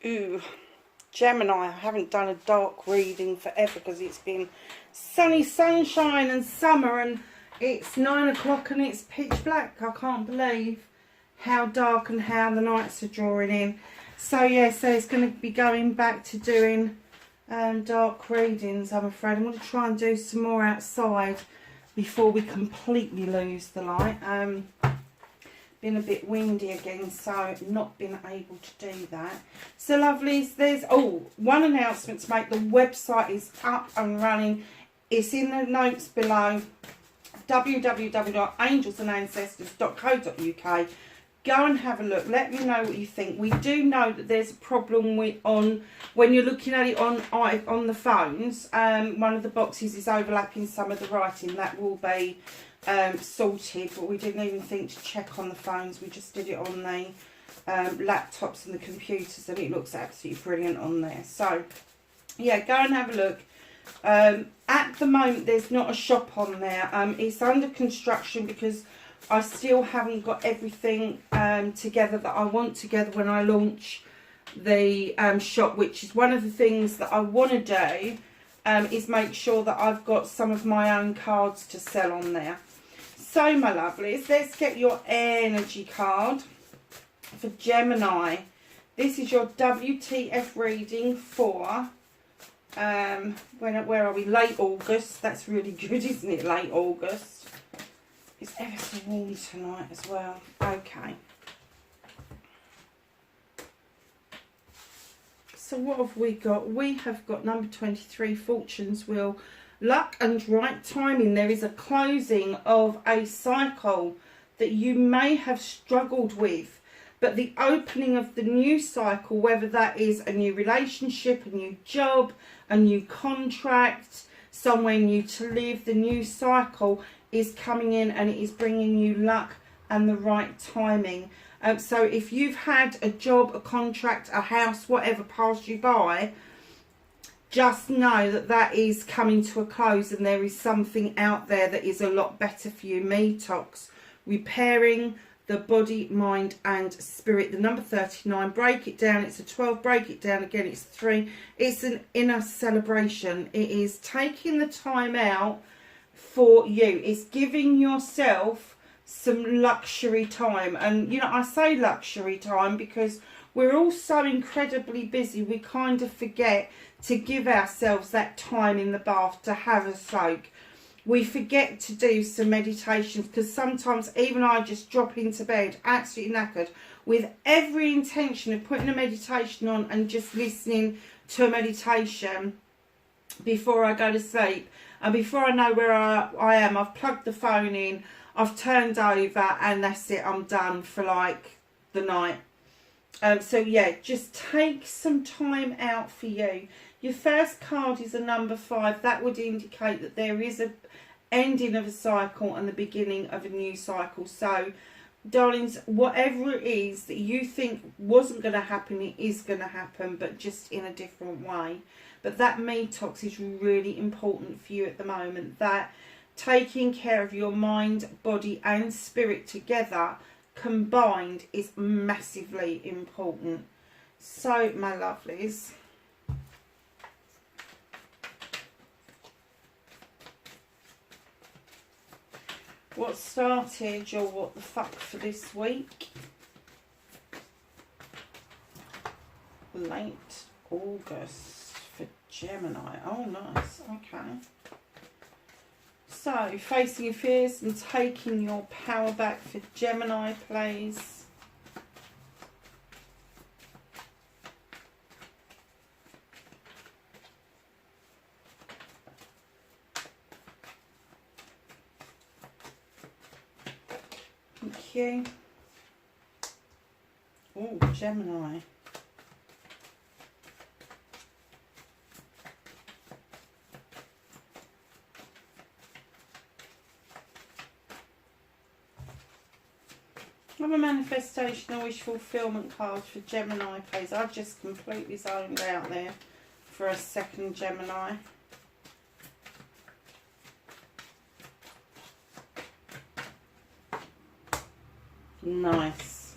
Ooh, Gemini, I haven't done a dark reading forever because it's been sunny sunshine and summer, and it's 9 o'clock and it's pitch black. I can't believe how dark and how the nights are drawing in. So yeah, so it's going to be going back to doing dark readings, I'm afraid. I'm going to try and do some more outside before we completely lose the light. Been a bit windy again, so not been able to do that. So lovelies, there's one announcement to make. The website is up and running. It's in the notes below, www.angelsandancestors.co.uk. Go and have a look. Let me know what you think. We do know that there's a problem with when you're looking at it on the phones. One of the boxes is overlapping some of the writing. That will be sorted, but we didn't even think to check on the phones. We just did it on the laptops and the computers, and it looks absolutely brilliant on there. So yeah, go and have a look. At the moment there's not a shop on there. It's under construction because I still haven't got everything together that I want together when I launch the shop, which is one of the things that I want to do, is make sure that I've got some of my own cards to sell on there. So my lovelies, let's get your energy card for Gemini. This is your WTF reading for where are we? Late August. That's really good, isn't it? Late August. It's ever so warm tonight as well. Okay. So what have we got? We have got number 23, Fortune's Wheel. Luck and right timing. There is a closing of a cycle that you may have struggled with, but the opening of the new cycle, whether that is a new relationship, a new job, a new contract, somewhere new to live, the new cycle is coming in and it is bringing you luck and the right timing. So if you've had a job, a contract, a house, whatever pass you by, just know that that is coming to a close and there is something out there that is a lot better for you. Metox, repairing the body, mind and spirit. The number 39, break it down. It's a 12, break it down again. It's 3. It's an inner celebration. It is taking the time out for you. It's giving yourself some luxury time. And you know, I say luxury time because we're all so incredibly busy, we kind of forget to give ourselves that time in the bath to have a soak. We forget to do some meditations because sometimes even I just drop into bed absolutely knackered with every intention of putting a meditation on and just listening to a meditation before I go to sleep. And before I know where I am, I've plugged the phone in, I've turned over, and that's it, I'm done for like the night. So yeah, just take some time out for you. Your first card is a number 5. That would indicate that there is a ending of a cycle and the beginning of a new cycle. So darlings, whatever it is that you think wasn't going to happen, it is going to happen, but just in a different way. But that Metox is really important for you at the moment. That taking care of your mind, body and spirit together combined is massively important. So my lovelies, what started your what the fuck for this week? Late August for Gemini. Oh nice, okay. So, facing your fears and taking your power back for Gemini, please. Thank you. Oh, Gemini. I'm a manifestation or wish fulfillment card for Gemini, please. I've just completely zoned out there for a second, Gemini. Nice.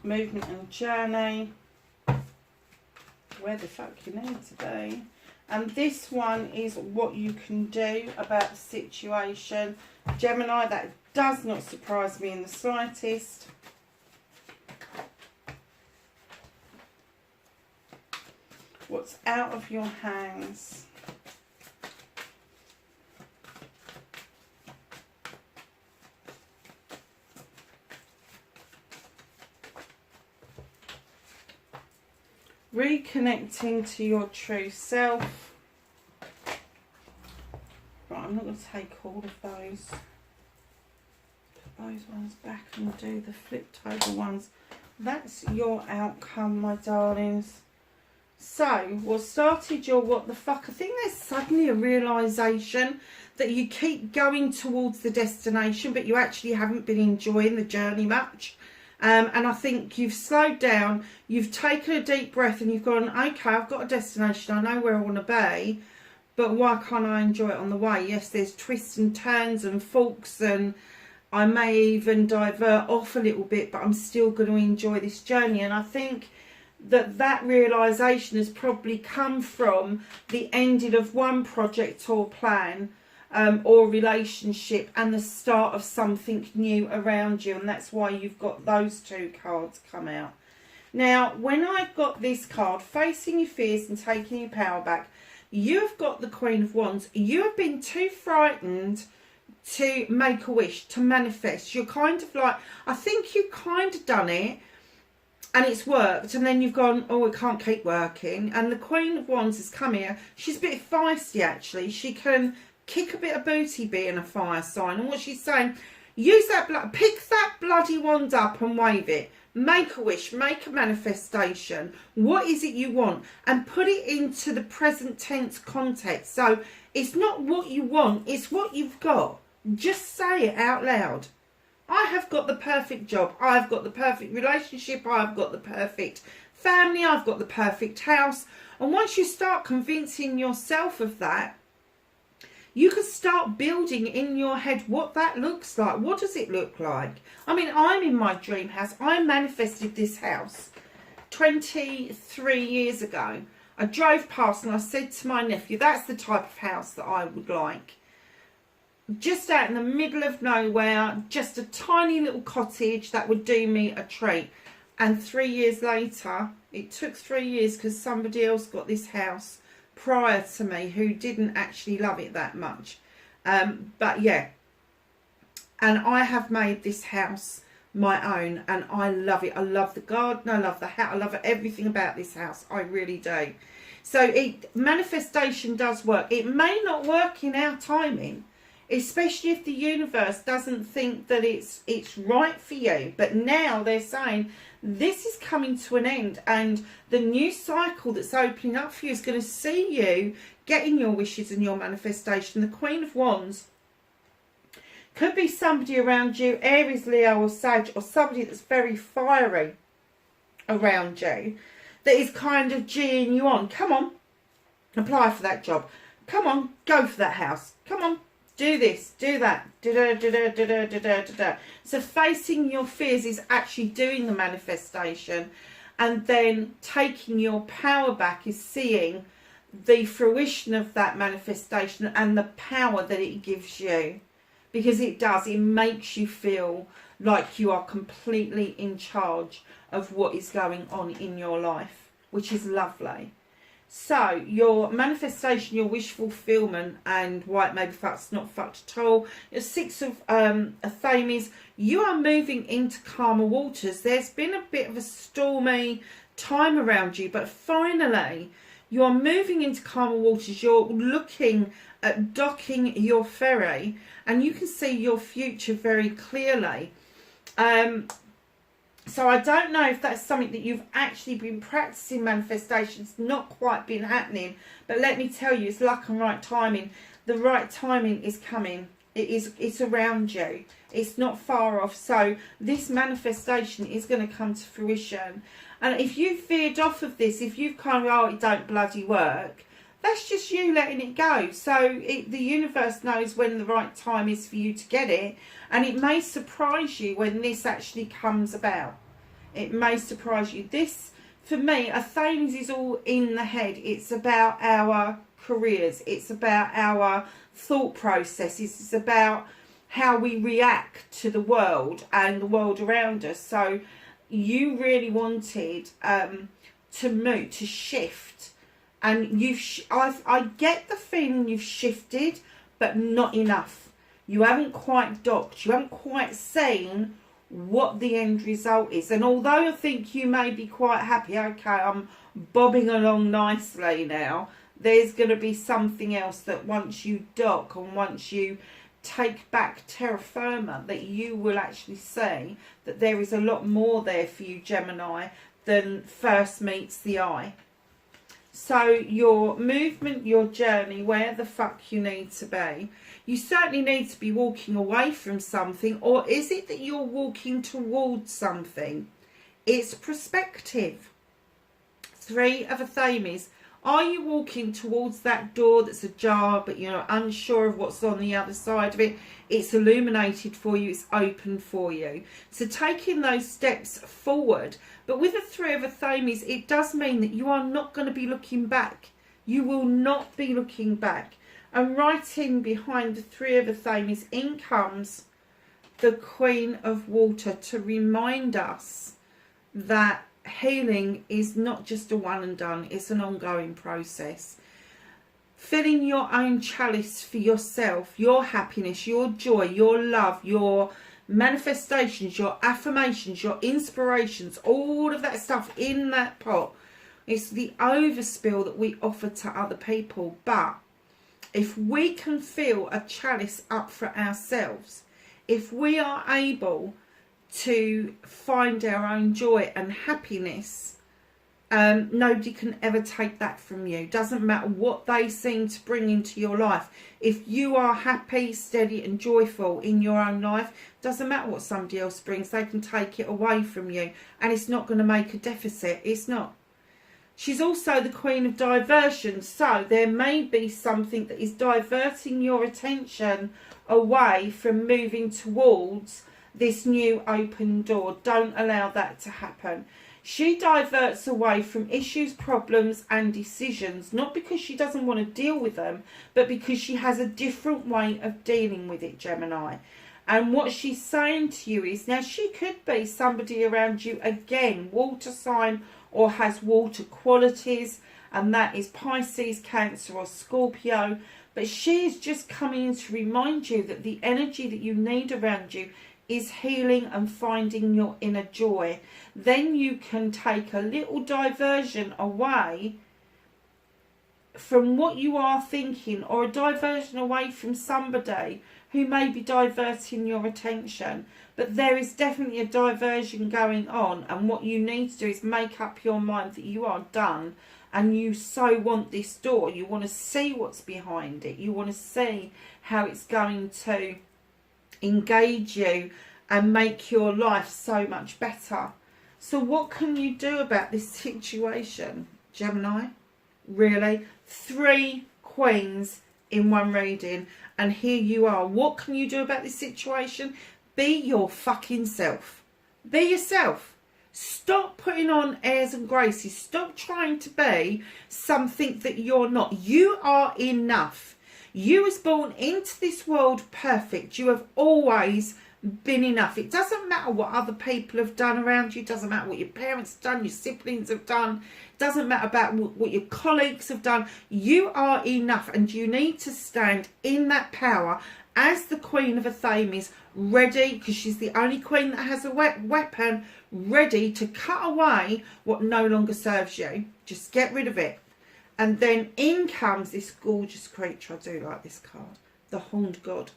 Movement and journey. where the fuck you need to be. And this one is what you can do about the situation. Gemini, that does not surprise me in the slightest. What's out of your hands? Reconnecting to your true self. Right, I'm not going to take all of those. Put those ones back and do the flipped over ones. That's your outcome, my darlings. So, what started your what the fuck? I think there's suddenly a realisation that you keep going towards the destination, but you actually haven't been enjoying the journey much. And I think you've slowed down, you've taken a deep breath and you've gone, okay, I've got a destination, I know where I want to be, but why can't I enjoy it on the way? Yes, there's twists and turns and forks, and I may even divert off a little bit, but I'm still going to enjoy this journey. And I think that realisation has probably come from the ending of one project or plan, or relationship, and the start of something new around you, and that's why you've got those two cards come out. Now, when I got this card, facing your fears and taking your power back, you've got the Queen of Wands. You have been too frightened to make a wish, to manifest. You're kind of like, I think you've kind of done it and it's worked, and then you've gone, oh, it can't keep working. And the Queen of Wands has come here. She's a bit feisty, actually. She can kick a bit of booty being a fire sign. And what she's saying, use that pick that bloody wand up and wave it. Make a wish, make a manifestation. What is it you want? And put it into the present tense context. So it's not what you want, it's what you've got. Just say it out loud. I have got the perfect job. I've got the perfect relationship. I've got the perfect family. I've got the perfect house. And once you start convincing yourself of that, you can start building in your head what that looks like. What does it look like? I mean, I'm in my dream house. I manifested this house 23 years ago. I drove past and I said to my nephew, that's the type of house that I would like. Just out in the middle of nowhere, just a tiny little cottage that would do me a treat. And 3 years later, it took 3 years because somebody else got this house prior to me who didn't actually love it that much. But yeah, and I have made this house my own and I love it. I love the garden, I love the house, I love everything about this house. I really do. So manifestation does work. It may not work in our timing, especially if the universe doesn't think that it's right for you. But now they're saying this is coming to an end, and the new cycle that's opening up for you is going to see you getting your wishes and your manifestation. The Queen of Wands could be somebody around you, Aries, Leo or Sag, or somebody that's very fiery around you that is kind of geeing you on. Come on, apply for that job. Come on, go for that house. Come on, do this, do that. So facing your fears is actually doing the manifestation, and then taking your power back is seeing the fruition of that manifestation and the power that it gives you. Because it does, it makes you feel like you are completely in charge of what is going on in your life, which is lovely. So your manifestation, your wish fulfillment, and why it may be fucked, not fucked at all. Your Six of Athames, you are moving into calmer waters. There's been a bit of a stormy time around you, but finally you are moving into calmer waters. You're looking at docking your ferry and you can see your future very clearly. So I don't know if that's something that you've actually been practicing manifestation. It's not quite been happening. But let me tell you, it's luck and right timing. The right timing is coming. It's around you. It's not far off. So this manifestation is going to come to fruition. And if you've veered off of this, if you've kind of, oh, it don't bloody work, that's just you letting it go. So the universe knows when the right time is for you to get it. And it may surprise you when this actually comes about. It may surprise you. This for me, a Thames is all in the head. It's about our careers. It's about our thought processes. It's about how we react to the world and the world around us. So you really wanted to move, to shift. And I get the feeling you've shifted, but not enough. You haven't quite docked. You haven't quite seen what the end result is. And although I think you may be quite happy, okay, I'm bobbing along nicely now, there's going to be something else that once you dock and once you take back terra firma, that you will actually see that there is a lot more there for you, Gemini, than first meets the eye. So your movement, your journey, where the fuck you need to be. You certainly need to be walking away from something, or is it that you're walking towards something? It's perspective. 3 of a Thames. Are you walking towards that door that's ajar, but you're unsure of what's on the other side of it? It's illuminated for you, it's open for you. So taking those steps forward. But with the 3 of a Thames, it does mean that you are not going to be looking back. You will not be looking back. And right in behind the 3 of a Thames, in comes the Queen of Water to remind us that healing is not just a one and done, it's an ongoing process. Filling your own chalice for yourself, your happiness, your joy, your love, your manifestations, your affirmations, your inspirations, all of that stuff in that pot. It's the overspill that we offer to other people. But if we can fill a chalice up for ourselves, if we are able to find our own joy and happiness, nobody can ever take that from you. Doesn't matter what they seem to bring into your life. If you are happy, steady and joyful in your own life, doesn't matter what somebody else brings, they can take it away from you, and it's not going to make a deficit. It's not. She's also the Queen of Diversion, so there may be something that is diverting your attention away from moving towards this new open door. Don't allow that to happen. She diverts away from issues, problems and decisions, not because she doesn't want to deal with them, but because she has a different way of dealing with it, Gemini. And what she's saying to you is, now she could be somebody around you, again, water sign or has water qualities, and that is Pisces, Cancer or Scorpio. But she is just coming in to remind you that the energy that you need around you is healing and finding your inner joy. Then you can take a little diversion away from what you are thinking, or a diversion away from somebody who may be diverting your attention. But there is definitely a diversion going on, and what you need to do is make up your mind that you are done, and you so want this door. You want to see what's behind it. You want to see how it's going to engage you and make your life so much better. So what can you do about this situation, Gemini? Really? 3 queens in one reading, and here you are. What can you do about this situation? Be your fucking self. Be yourself. Stop putting on airs and graces. Stop trying to be something that you're not. You are enough. You was born into this world perfect. You have always been enough. It doesn't matter what other people have done around you. It doesn't matter what your parents have done, your siblings have done. It doesn't matter about what your colleagues have done. You are enough, and you need to stand in that power as the Queen of a Thames, ready, because she's the only queen that has a weapon, ready to cut away what no longer serves you. Just get rid of it. And then in comes this gorgeous creature. I do like this card. The Horned God.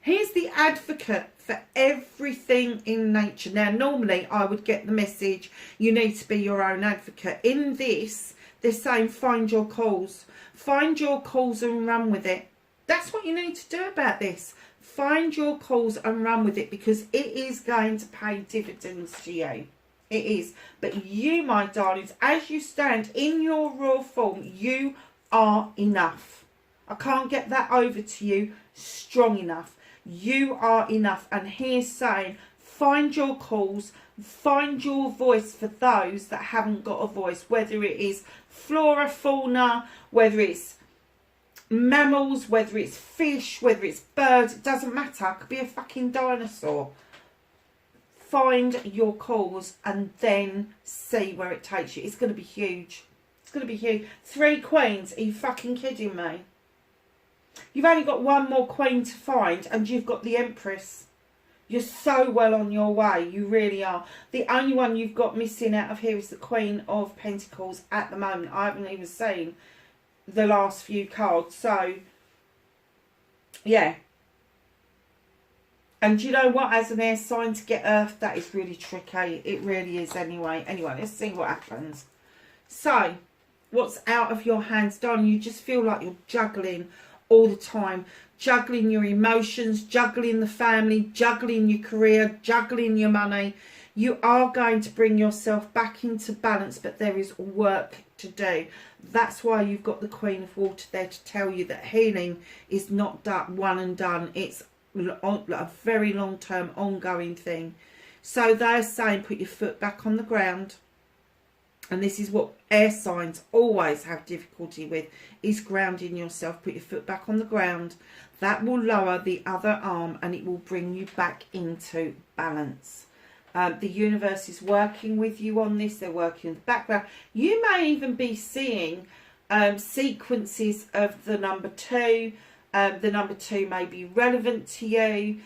He's the advocate for everything in nature. Now, normally I would get the message, you need to be your own advocate. In this, they're saying find your calls. Find your calls and run with it. That's what you need to do about this. Find your calls and run with it, because it is going to pay dividends to you. It is. But you, my darlings, as you stand in your raw form, you are enough. I can't get that over to you strong enough. You are enough. And he's saying, find your calls, find your voice for those that haven't got a voice, whether it is flora, fauna, whether it's mammals, whether it's fish, whether it's birds, it doesn't matter. It could be a fucking dinosaur. Find your calls and then see where it takes you. It's going to be huge. It's going to be huge. 3 queens. Are you fucking kidding me? You've only got 1 more queen to find and you've got the Empress. You're so well on your way. You really are. The only one you've got missing out of here is the Queen of Pentacles at the moment. I haven't even seen the last few cards. So, yeah. And you know what? As an air sign to get Earth, that is really tricky. It really is anyway. Anyway, let's see what happens. So, what's out of your hands, darling? You just feel like you're juggling all the time. Juggling your emotions, juggling the family, juggling your career, juggling your money. You are going to bring yourself back into balance, but there is work to do. That's why you've got the Queen of Water there to tell you that healing is not done, one and done. It's a very long-term, ongoing thing. So they're saying put your foot back on the ground. And this is what air signs always have difficulty with, is grounding yourself. Put your foot back on the ground. That will lower the other arm and it will bring you back into balance. The universe is working with you on this. They're working in the background. You may even be seeing sequences of the number 2. The number 2 may be relevant to you.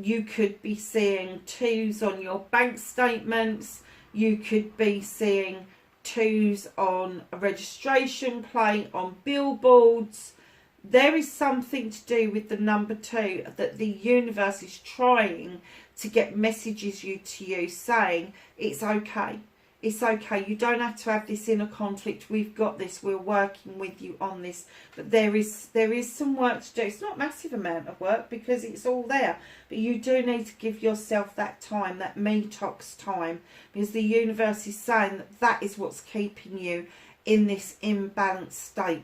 You could be seeing 2s on your bank statements. You could be seeing 2s on a registration plate, on billboards. There is something to do with the number 2 that the universe is trying to get messages to you saying it's okay. It's okay. You don't have to have this inner conflict. We've got this. We're working with you on this. But there is some work to do. It's not a massive amount of work because it's all there. But you do need to give yourself that time, that detox time. Because the universe is saying that that is what's keeping you in this imbalanced state.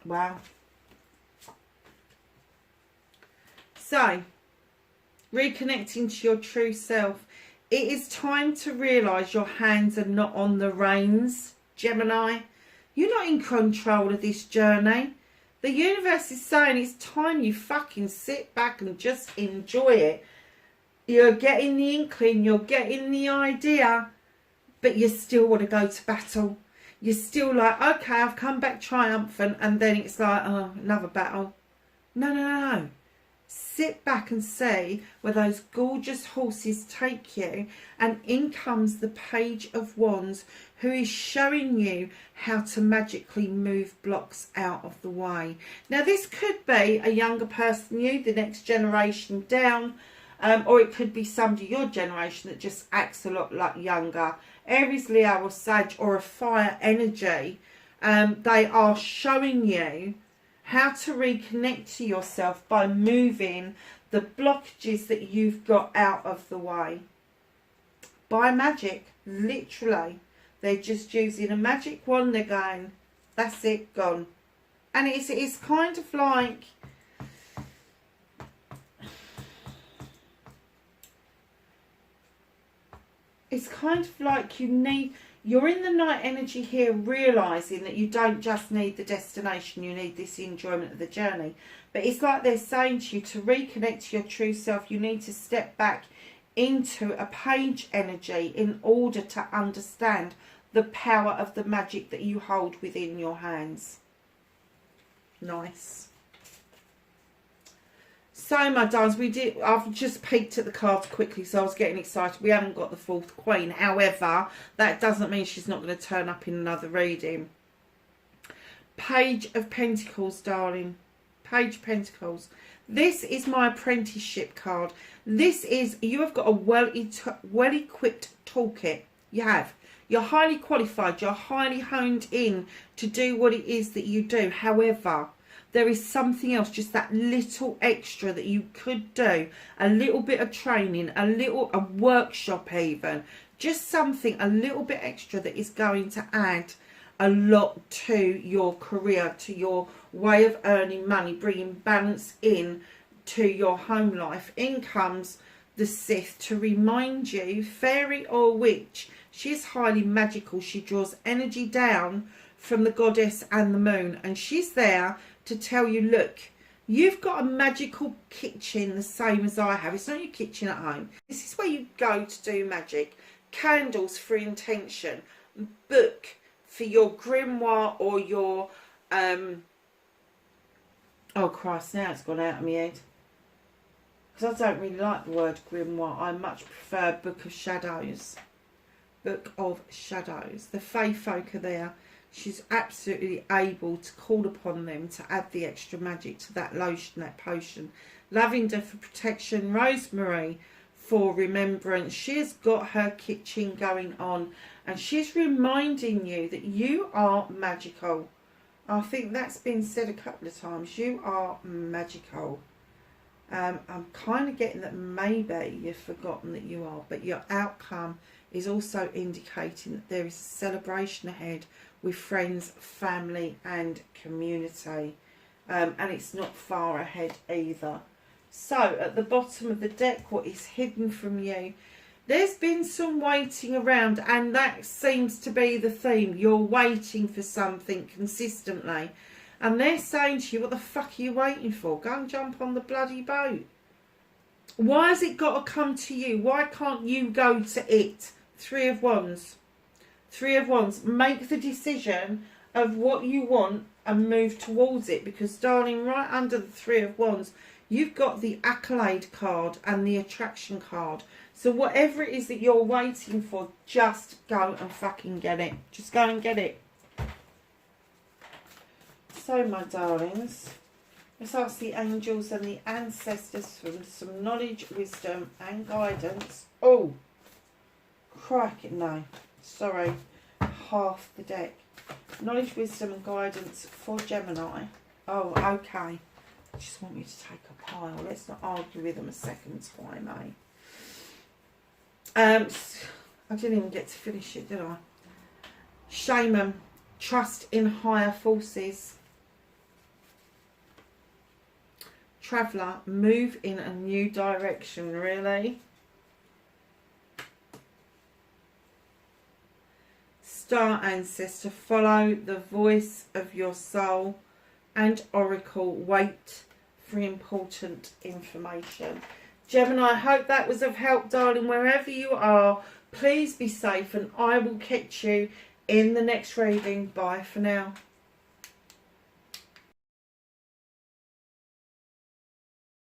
Wow. So, reconnecting to your true self. It is time to realise your hands are not on the reins, Gemini. You're not in control of this journey. The universe is saying it's time you fucking sit back and just enjoy it. You're getting the inkling, you're getting the idea, but you still want to go to battle. You're still like, okay, I've come back triumphant, and then it's like, oh, another battle. No. Sit back and see where those gorgeous horses take you, and in comes the Page of Wands, who is showing you how to magically move blocks out of the way. Now this could be a younger person, you, the next generation down, or it could be somebody your generation that just acts a lot like younger. Aries, Leo or Sag, or a fire energy. They are showing you how to reconnect to yourself by moving the blockages that you've got out of the way. By magic, literally. They're just using a magic wand, they're going, that's it, gone. And it's kind of like, it's kind of like you're in the night energy here, realising that you don't just need the destination, you need this enjoyment of the journey. But it's like they're saying to you, to reconnect to your true self, you need to step back into a page energy in order to understand the power of the magic that you hold within your hands. Nice. So, my darlings, I've just peeked at the cards quickly, so I was getting excited. We haven't got the 4th Queen. However, that doesn't mean she's not going to turn up in another reading. Page of Pentacles, darling. Page of Pentacles. This is my apprenticeship card. This is, you have got a well-equipped toolkit. You have. You're highly qualified. You're highly honed in to do what it is that you do. However, there is something else, just that little extra that you could do. A little bit of training, a workshop even. Just something a little bit extra that is going to add a lot to your career, to your way of earning money, bringing balance in, to your home life. In comes the Sith to remind you, fairy or witch, she is highly magical. She draws energy down from the goddess and the moon, and she's there to tell you, look, you've got a magical kitchen the same as I have. It's not your kitchen at home. This is where you go to do magic. Candles for intention, book for your grimoire or your oh Christ, now it's gone out of my head, because I don't really like the word grimoire. I much prefer Book of Shadows. Book of Shadows. The Fae folk are there. She's absolutely able to call upon them to add the extra magic to that lotion, that potion. Lavender for protection, rosemary for remembrance. She's got her kitchen going on, and she's reminding you that you are magical. I think that's been said a couple of times. You are magical. I'm kind of getting that maybe you've forgotten that you are, but your outcome is also indicating that there is a celebration ahead with friends, family and community, and it's not far ahead either. So at the bottom of the deck, what is hidden from you? There's been some waiting around, and that seems to be the theme. You're waiting for something consistently, and they're saying to you, what the fuck are you waiting for? Go and jump on the bloody boat. Why has it got to come to you? Why can't you go to it? Three of Wands. Three of Wands. Make the decision of what you want and move towards it, because darling, right under the Three of Wands, you've got the accolade card and the attraction card. So whatever it is that you're waiting for, just go and fucking get it. Just go and get it. So my darlings, let's ask the angels and the ancestors for some knowledge, wisdom and guidance. Oh, crikey, no. Sorry, half the deck. Knowledge, wisdom and guidance for Gemini. Oh, okay. I just want you to take a pile. Let's not argue with them a second time, eh? I didn't even get to finish it, did I? Shaman, trust in higher forces. Traveller, move in a new direction, really. Star ancestor, follow the voice of your soul. And Oracle, wait for important information. Gemini, I hope that was of help, darling. Wherever you are, please be safe, and I will catch you in the next reading. Bye for now.